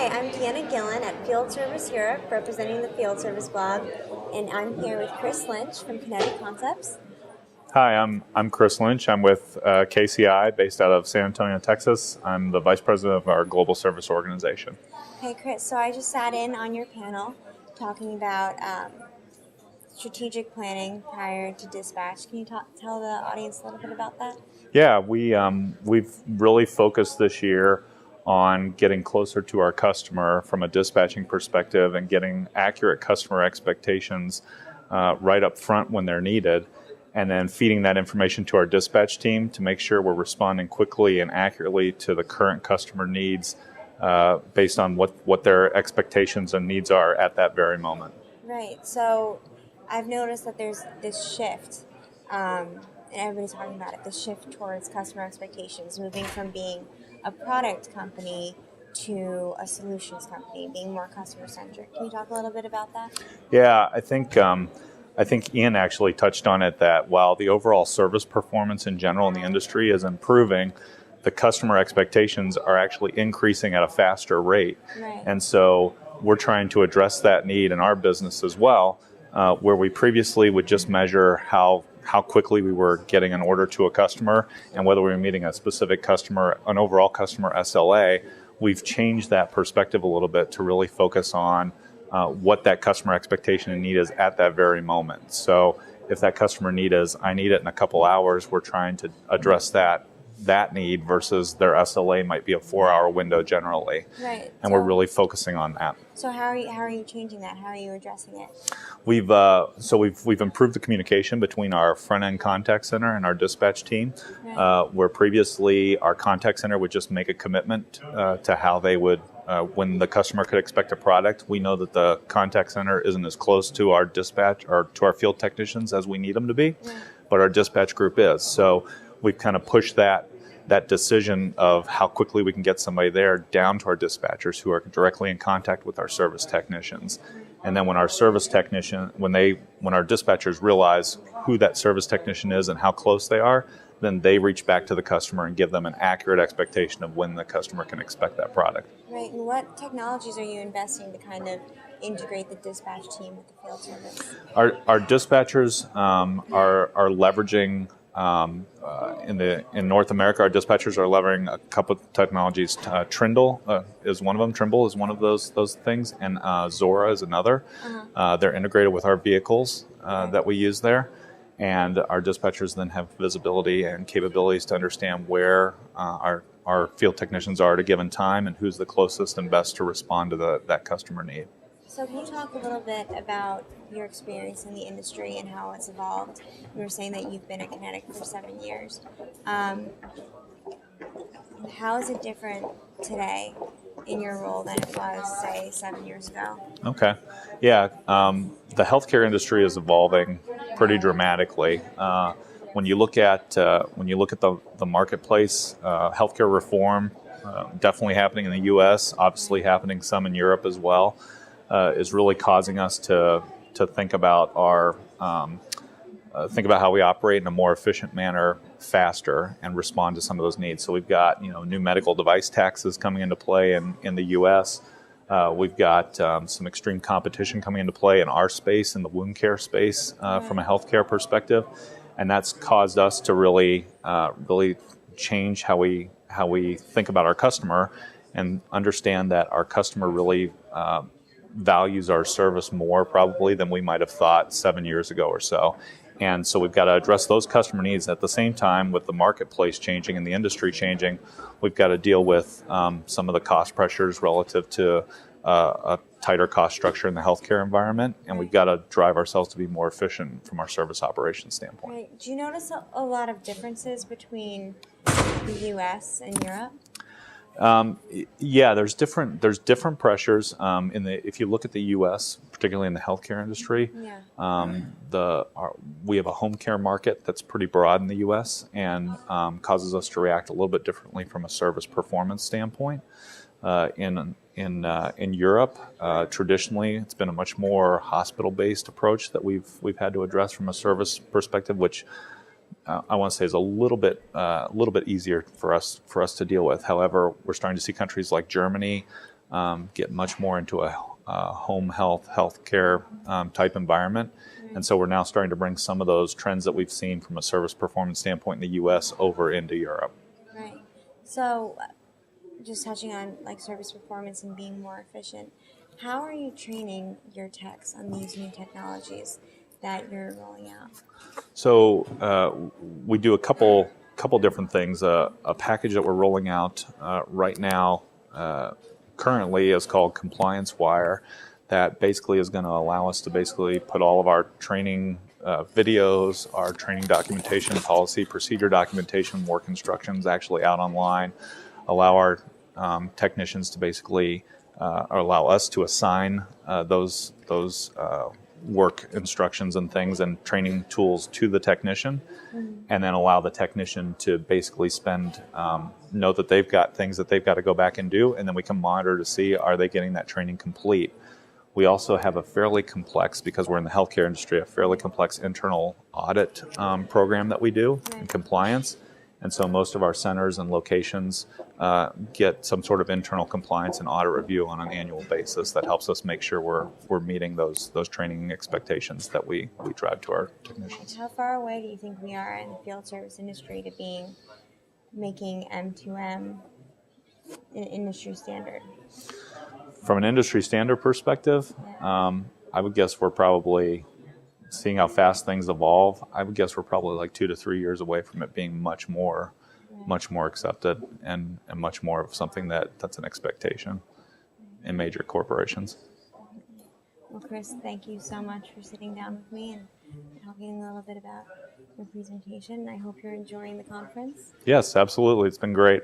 Hi, I'm Deanna Gillen at Field Service Europe, representing the Field Service blog, and I'm here with Chris Lynch from Kinetic Concepts. Hi, I'm Chris Lynch. I'm with KCI, based out of San Antonio, Texas. I'm the vice president of our global service organization. Hey, Chris. So I just sat in on your panel talking about strategic planning prior to dispatch. Can you tell the audience a little bit about that? Yeah, we've really focused this year on getting closer to our customer from a dispatching perspective and getting accurate customer expectations right up front when they're needed, and then feeding that information to our dispatch team to make sure we're responding quickly and accurately to the current customer needs based on what their expectations and needs are at that very moment. Right. So I've noticed that there's this shift, and everybody's talking about it, the shift towards customer expectations, moving from being a product company to a solutions company, being more customer-centric. Can you talk a little bit about that? Yeah, I think Ian actually touched on it, that while the overall service performance in general in the industry is improving, the customer expectations are actually increasing at a faster rate. Right. And so we're trying to address that need in our business as well, where we previously would just measure how quickly we were getting an order to a customer and whether we were meeting a specific customer, an overall customer SLA. We've changed that perspective a little bit to really focus on what that customer expectation and need is at that very moment. So if that customer need is, I need it in a couple hours, we're trying to address that need versus their SLA might be a 4-hour window generally. Right. And we're really focusing on that. So how are you changing that? How are you addressing it? We've improved the communication between our front end contact center and our dispatch team. Right. Where previously our contact center would just make a commitment to how they would, when the customer could expect a product. We know that the contact center isn't as close to our dispatch or to our field technicians as we need them to be, but our dispatch group is. So we've kind of pushed that decision of how quickly we can get somebody there down to our dispatchers who are directly in contact with our service technicians. And then when our service technician, when our dispatchers realize who that service technician is and how close they are, then they reach back to the customer and give them an accurate expectation of when the customer can expect that product. Right. And what technologies are you investing to kind of integrate the dispatch team with the field service? Our dispatchers are leveraging. In North America, our dispatchers are leveraging a couple of technologies. Trindle is one of them. Trimble is one of those things, and Zora is another. They're integrated with our vehicles that we use there, and our dispatchers then have visibility and capabilities to understand where our field technicians are at a given time and who's the closest and best to respond to that customer need. So can you talk a little bit about your experience in the industry and how it's evolved? You were saying that you've been at Kinetic for 7 years. How is it different today in your role than it was, say, 7 years ago? Okay. Yeah. The healthcare industry is evolving pretty dramatically. When you look at the marketplace, healthcare reform definitely happening in the U.S., obviously happening some in Europe as well. Is really causing us to think about how we operate in a more efficient manner faster and respond to some of those needs. So we've got new medical device taxes coming into play in the U.S. We've got some extreme competition coming into play in our space, in the wound care space, from a healthcare perspective, and that's caused us to really change how we think about our customer and understand that our customer really values our service more probably than we might have thought 7 years ago or so. And so we've got to address those customer needs. At the same time, with the marketplace changing and the industry changing, we've got to deal with some of the cost pressures relative to a tighter cost structure in the healthcare environment, and we've got to drive ourselves to be more efficient from our service operations standpoint. Right. Do you notice a lot of differences between the U.S. and Europe? Yeah, there's different pressures if you look at the U.S., particularly in the healthcare industry. We have a home care market that's pretty broad in the U.S. and causes us to react a little bit differently from a service performance standpoint. In Europe, traditionally, it's been a much more hospital-based approach that we've had to address from a service perspective, which I want to say is a little bit easier for us to deal with. However, we're starting to see countries like Germany get much more into a home healthcare type environment. And so we're now starting to bring some of those trends that we've seen from a service performance standpoint in the U.S. over into Europe. Right. So, just touching on like service performance and being more efficient, how are you training your techs on these new technologies that you're rolling out? So we do a couple different things. A package that we're rolling out right now currently is called Compliance Wire. That basically is going to allow us to basically put all of our training videos, our training documentation, policy, procedure documentation, work instructions actually out online, allow our technicians to basically, or allow us to assign those work instructions and things and training tools to the technician, and then allow the technician to basically know that they've got things that they've got to go back and do, and then we can monitor to see, are they getting that training complete. We also have a fairly complex, because we're in the healthcare industry, a fairly complex internal audit program that we do in compliance. And so most of our centers and locations get some sort of internal compliance and audit review on an annual basis that helps us make sure we're meeting those training expectations that we drive to our technicians. How far away do you think we are in the field service industry to making M2M an industry standard? From an industry standard perspective, I would guess we're probably, seeing how fast things evolve, I would guess we're probably like 2 to 3 years away from it being much more accepted and much more of something that's an expectation in major corporations. Well, Chris, thank you so much for sitting down with me and talking a little bit about your presentation. I hope you're enjoying the conference. Yes, absolutely. It's been great.